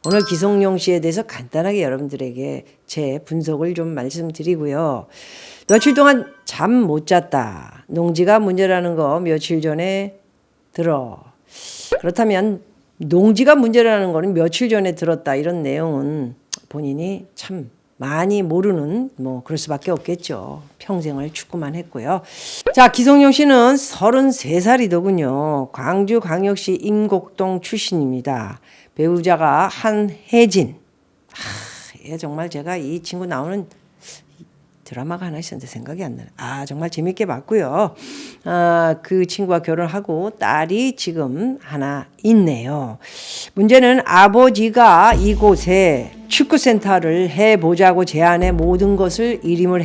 오늘 기성용 씨에 대해서 간단하게 여러분들에게 제 분석을 좀 말씀드리고요. 며칠 동안 잠 못 잤다. 농지가 문제라는 거 며칠 전에 들어. 그렇다면 농지가 문제라는 거는 며칠 전에 들었다. 이런 내용은 본인이 참 많이 모르는 그럴 수밖에 없겠죠. 평생을 축구만 했고요. 자, 기성용 씨는 33살이더군요. 광주광역시 임곡동 출신입니다. 배우자가 한혜진. 정말 제가 이 친구 나오는 드라마가 하나 있었는데 생각이 안 나네. 정말 재밌게 봤고요. 그 친구와 결혼하고 딸이 지금 하나 있네요. 문제는 아버지가 이곳에 축구센터를 해보자고 제안해 모든 것을 일임을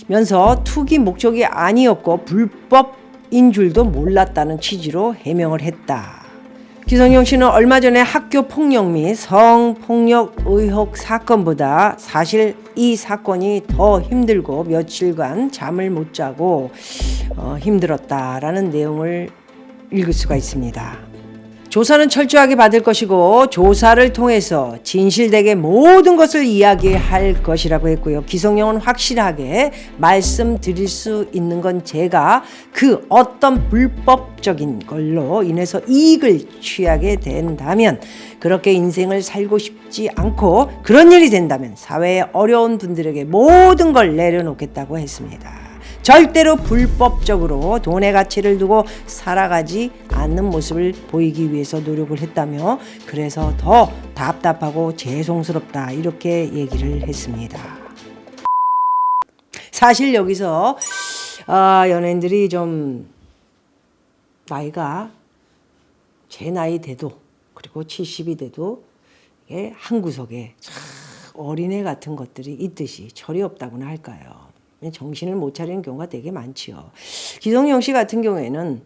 했다면서 투기 목적이 아니었고 불법인 줄도 몰랐다는 취지로 해명을 했다. 기성용 씨는 얼마 전에 학교 폭력 및 성폭력 의혹 사건보다 사실 이 사건이 더 힘들고 며칠간 잠을 못 자고 힘들었다라는 내용을 읽을 수가 있습니다. 조사는 철저하게 받을 것이고 조사를 통해서 진실되게 모든 것을 이야기할 것이라고 했고요. 기성용은 확실하게 말씀드릴 수 있는 건 제가 그 어떤 불법적인 걸로 인해서 이익을 취하게 된다면 그렇게 인생을 살고 싶지 않고 그런 일이 된다면 사회의 어려운 분들에게 모든 걸 내려놓겠다고 했습니다. 절대로 불법적으로 돈의 가치를 두고 살아가지 않는 모습을 보이기 위해서 노력을 했다며 그래서 더 답답하고 죄송스럽다 이렇게 얘기를 했습니다. 사실 여기서 연예인들이 좀 나이가 제 나이 돼도 그리고 70이 돼도 이게 한 구석에 참 어린애 같은 것들이 있듯이 철이 없다고나 할까요? 정신을 못 차리는 경우가 되게 많지요. 기성용 씨 같은 경우에는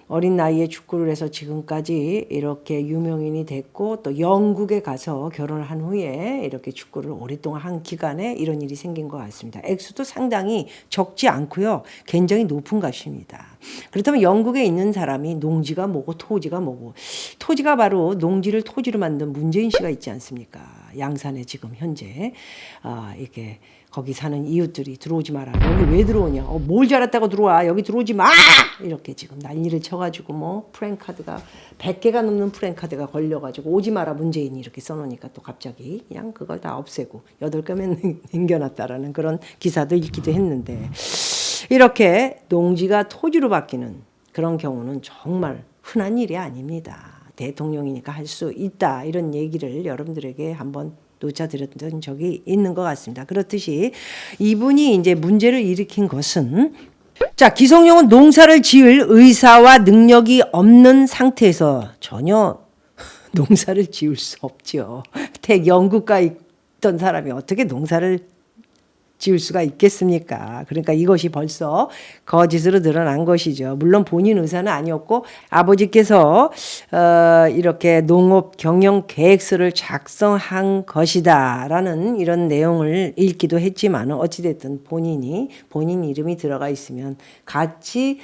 어린 나이에 축구를 해서 지금까지 이렇게 유명인이 됐고 또 영국에 가서 결혼을 한 후에 이렇게 축구를 오랫동안 한 기간에 이런 일이 생긴 것 같습니다. 액수도 상당히 적지 않고요. 굉장히 높은 값입니다. 그렇다면 영국에 있는 사람이 농지가 뭐고 토지가 뭐고 토지가 바로 농지를 토지로 만든 문재인 씨가 있지 않습니까? 양산에 지금 현재 이렇게 거기 사는 이웃들이 들어오지 마라. 여기 왜 들어오냐? 뭘 잘했다고 들어와. 여기 들어오지 마! 이렇게 지금 난리를 쳐가지고 프랜카드가 100개가 넘는 프랜카드가 걸려가지고 오지 마라 문재인이 이렇게 써놓으니까 또 갑자기 그냥 그걸 다 없애고 8개면 남겨놨다라는 그런 기사도 읽기도 했는데 이렇게 농지가 토지로 바뀌는 그런 경우는 정말 흔한 일이 아닙니다. 대통령이니까 할 수 있다. 이런 얘기를 여러분들에게 한번 놓쳐드렸던 적이 있는 것 같습니다. 그렇듯이 이분이 이제 문제를 일으킨 것은 자, 기성용은 농사를 지을 의사와 능력이 없는 상태에서 전혀 농사를 지을 수 없죠. 영국가 있던 사람이 어떻게 농사를 지을 수가 있겠습니까? 그러니까 이것이 벌써 거짓으로 드러난 것이죠. 물론 본인 의사는 아니었고 아버지께서 이렇게 농업 경영 계획서를 작성한 것이다라는 이런 내용을 읽기도 했지만 어찌됐든 본인 이름이 들어가 있으면 같이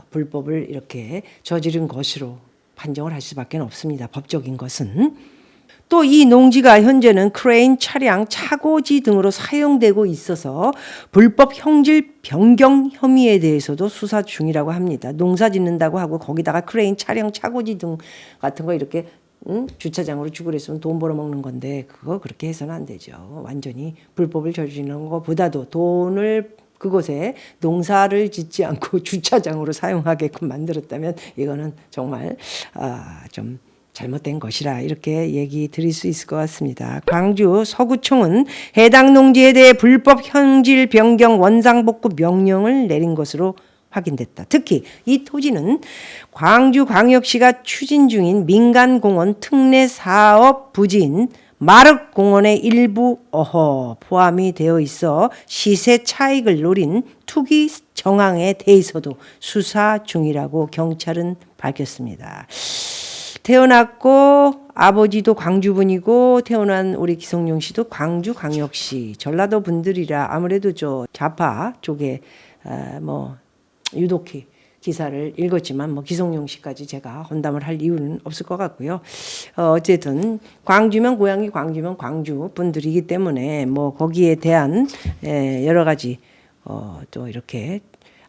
불법을 이렇게 저지른 것으로 판정을 할 수밖에 없습니다. 법적인 것은. 또 이 농지가 현재는 크레인 차량 차고지 등으로 사용되고 있어서 불법 형질 변경 혐의에 대해서도 수사 중이라고 합니다. 농사 짓는다고 하고 거기다가 크레인 차량 차고지 등 같은 거 이렇게 주차장으로 주고 그랬으면 돈 벌어먹는 건데 그거 그렇게 해서는 안 되죠. 완전히 불법을 저지르는 것보다도 돈을 그곳에 농사를 짓지 않고 주차장으로 사용하게끔 만들었다면 이거는 정말 좀 잘못된 것이라 이렇게 얘기 드릴 수 있을 것 같습니다. 광주 서구청은 해당 농지에 대해 불법 형질 변경 원상복구 명령을 내린 것으로 확인됐다. 특히 이 토지는 광주광역시가 추진 중인 민간공원 특례사업 부지인 마륵공원의 일부 포함이 되어 있어 시세 차익을 노린 투기 정황에 대해서도 수사 중이라고 경찰은 밝혔습니다. 태어났고 아버지도 광주분이고 태어난 우리 기성용 씨도 광주광역시 전라도 분들이라 아무래도 저 좌파 쪽에 유독히 기사를 읽었지만 뭐 기성용 씨까지 제가 혼담을 할 이유는 없을 것 같고요. 어쨌든 광주면 고향이 광주면 광주 분들이기 때문에 뭐 거기에 대한 여러 가지 또 이렇게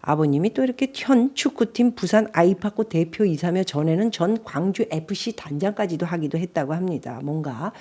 아버님이 또 이렇게 현 축구팀 부산 아이파코 대표이사며 전에는 전 광주 FC 단장까지도 하기도 했다고 합니다. 뭔가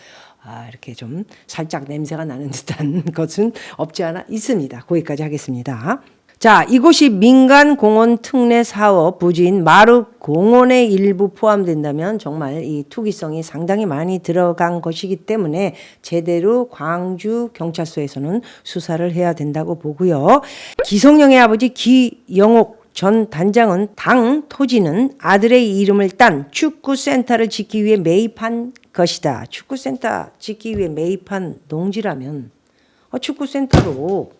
이렇게 좀 살짝 냄새가 나는 듯한 것은 없지 않아 있습니다. 거기까지 하겠습니다. 자, 이곳이 민간공원 특례 사업 부지인 마륵공원의 일부 포함된다면 정말 이 투기성이 상당히 많이 들어간 것이기 때문에 제대로 광주 경찰서에서는 수사를 해야 된다고 보고요. 기성용의 아버지 기영옥 전 단장은 당 토지는 아들의 이름을 딴 축구센터를 짓기 위해 매입한 것이다. 축구센터 짓기 위해 매입한 농지라면 축구센터로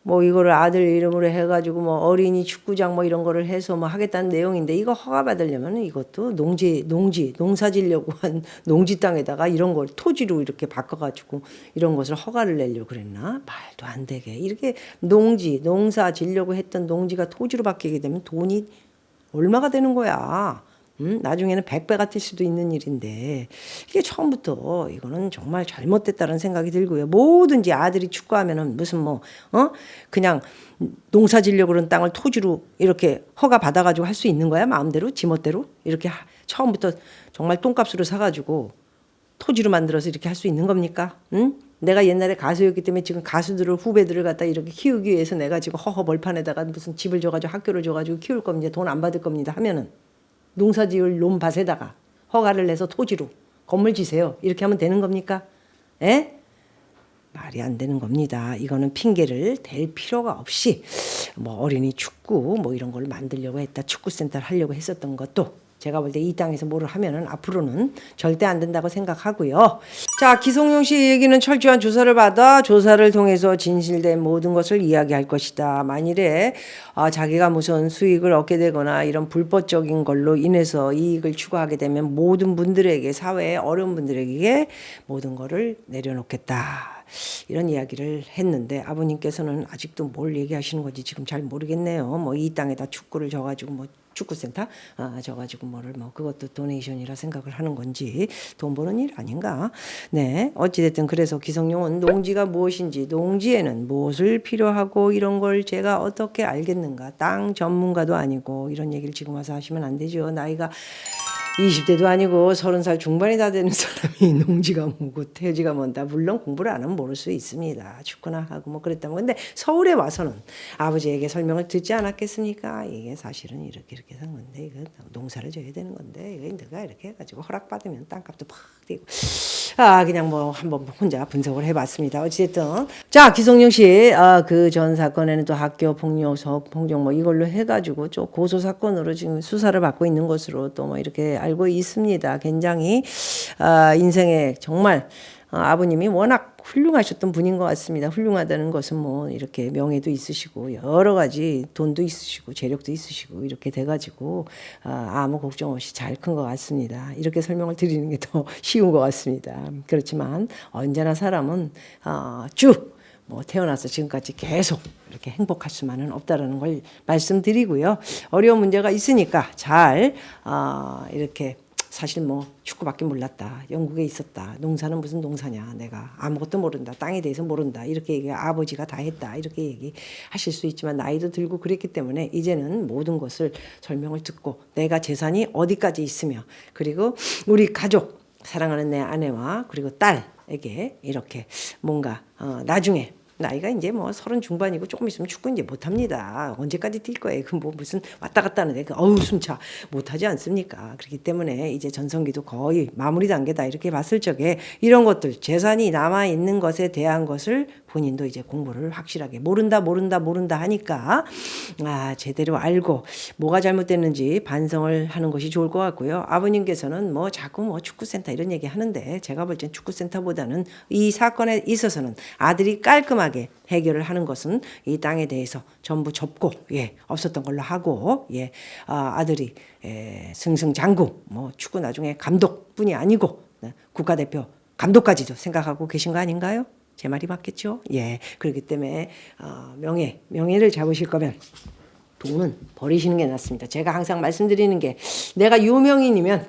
뭐 이거를 아들 이름으로 해가지고 뭐 어린이 축구장 뭐 이런 거를 해서 뭐 하겠다는 내용인데 이거 허가 받으려면 이것도 농사 지려고 한 농지 땅에다가 이런 걸 토지로 이렇게 바꿔가지고 이런 것을 허가를 내려고 그랬나? 말도 안 되게 이렇게 농사 지려고 했던 농지가 토지로 바뀌게 되면 돈이 얼마가 되는 거야? 나중에는 100배가 될 수도 있는 일인데 이게 처음부터 이거는 정말 잘못됐다는 생각이 들고요. 뭐든지 아들이 축구하면은 무슨 그냥 농사 지려고 그런 땅을 토지로 이렇게 허가 받아가지고 할 수 있는 거야? 마음대로 지멋대로 이렇게 처음부터 정말 똥값으로 사가지고 토지로 만들어서 이렇게 할 수 있는 겁니까? 내가 옛날에 가수였기 때문에 지금 가수들을 후배들을 갖다 이렇게 키우기 위해서 내가 지금 허허 벌판에다가 무슨 집을 줘가지고 학교를 줘가지고 키울 겁니다. 돈 안 받을 겁니다. 하면은 농사지을 논밭에다가 허가를 내서 토지로 건물 지세요. 이렇게 하면 되는 겁니까? 에? 말이 안 되는 겁니다. 이거는 핑계를 댈 필요가 없이 뭐 어린이 축구 뭐 이런 걸 만들려고 했다. 축구센터를 하려고 했었던 것도 제가 볼 때 이 땅에서 뭐를 하면은 앞으로는 절대 안 된다고 생각하고요. 자, 기성용 씨 얘기는 철저한 조사를 받아 조사를 통해서 진실된 모든 것을 이야기할 것이다. 만일에 자기가 무슨 수익을 얻게 되거나 이런 불법적인 걸로 인해서 이익을 추구하게 되면 모든 분들에게 사회의 어려운 분들에게 모든 것을 내려놓겠다. 이런 이야기를 했는데 아버님께서는 아직도 뭘 얘기하시는 건지 지금 잘 모르겠네요. 뭐 이 땅에다 축구를 져가지고 뭐 축구센터 져가지고 뭐를 뭐 그것도 도네이션이라 생각을 하는 건지 돈 버는 일 아닌가? 네, 어찌됐든 그래서 기성용은 농지가 무엇인지 농지에는 무엇을 필요하고 이런 걸 제가 어떻게 알겠는가? 땅 전문가도 아니고 이런 얘기를 지금 와서 하시면 안 되죠. 나이가 20대도 아니고 30살 중반이 다 되는 사람이 농지가 뭐고 태지가 뭔다. 물론 공부를 안 하면 모를 수 있습니다. 축구나 하고 뭐 그랬다면. 근데 서울에 와서는 아버지에게 설명을 듣지 않았겠습니까? 이게 사실은 이렇게 산 건데 이거 농사를 져야 되는 건데 이거 내가 이렇게 해가지고 허락받으면 땅값도 팍 뛰고 그냥 뭐 한번 혼자 분석을 해봤습니다. 어찌됐든 자, 기성용 씨 그 전 사건에는 또 학교 폭력, 성폭력 뭐 이걸로 해가지고 좀 고소 사건으로 지금 수사를 받고 있는 것으로 또 뭐 이렇게 알고 있습니다. 굉장히 인생에 정말 아버님이 워낙 훌륭하셨던 분인 것 같습니다. 훌륭하다는 것은 뭐 이렇게 명예도 있으시고 여러 가지 돈도 있으시고 재력도 있으시고 이렇게 돼가지고 아무 걱정 없이 잘 큰 것 같습니다. 이렇게 설명을 드리는 게 더 쉬운 것 같습니다. 그렇지만 언제나 사람은 쭉 뭐 태어나서 지금까지 계속 이렇게 행복할 수만은 없다라는 걸 말씀드리고요. 어려운 문제가 있으니까 잘 이렇게 사실 뭐 축구밖에 몰랐다. 영국에 있었다. 농사는 무슨 농사냐. 내가 아무것도 모른다. 땅에 대해서 모른다. 이렇게 얘기 아버지가 다 했다. 이렇게 얘기하실 수 있지만 나이도 들고 그랬기 때문에 이제는 모든 것을 설명을 듣고 내가 재산이 어디까지 있으며 그리고 우리 가족 사랑하는 내 아내와 그리고 딸에게 이렇게 뭔가 나중에 나이가 이제 뭐 30 중반이고 조금 있으면 축구 이제 못합니다. 언제까지 뛸 거예요? 그 뭐 무슨 왔다 갔다 하는데 숨차 못하지 않습니까? 그렇기 때문에 이제 전성기도 거의 마무리 단계다 이렇게 봤을 적에 이런 것들 재산이 남아 있는 것에 대한 것을 본인도 이제 공부를 확실하게 모른다 하니까 제대로 알고 뭐가 잘못됐는지 반성을 하는 것이 좋을 것 같고요. 아버님께서는 뭐 자꾸 뭐 축구센터 이런 얘기 하는데 제가 볼 땐 축구센터보다는 이 사건에 있어서는 아들이 깔끔하게 해결을 하는 것은 이 땅에 대해서 전부 접고 없었던 걸로 하고 아들이 승승장구 뭐 축구 나중에 감독뿐이 아니고 국가대표 감독까지도 생각하고 계신 거 아닌가요? 제 말이 맞겠죠? 그렇기 때문에 명예를 잡으실 거면 돈은 버리시는 게 낫습니다. 제가 항상 말씀드리는 게 내가 유명인이면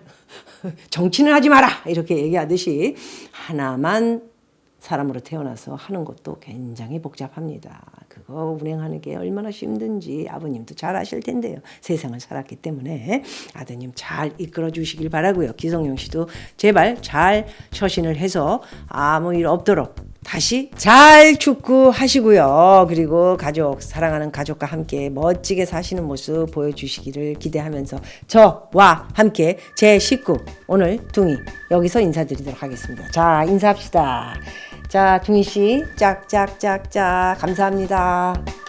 정치는 하지 마라 이렇게 얘기하듯이 하나만 사람으로 태어나서 하는 것도 굉장히 복잡합니다. 그거 운행하는 게 얼마나 힘든지 아버님도 잘 아실 텐데요. 세상을 살았기 때문에 아드님 잘 이끌어 주시길 바라고요. 기성용 씨도 제발 잘 처신을 해서 아무 일 없도록 다시 잘 축구하시고요. 그리고 가족, 사랑하는 가족과 함께 멋지게 사시는 모습 보여주시기를 기대하면서 저와 함께 제 식구 오늘 둥이 여기서 인사드리도록 하겠습니다. 자, 인사합시다. 자, 둥이 씨 짝짝짝짝 감사합니다.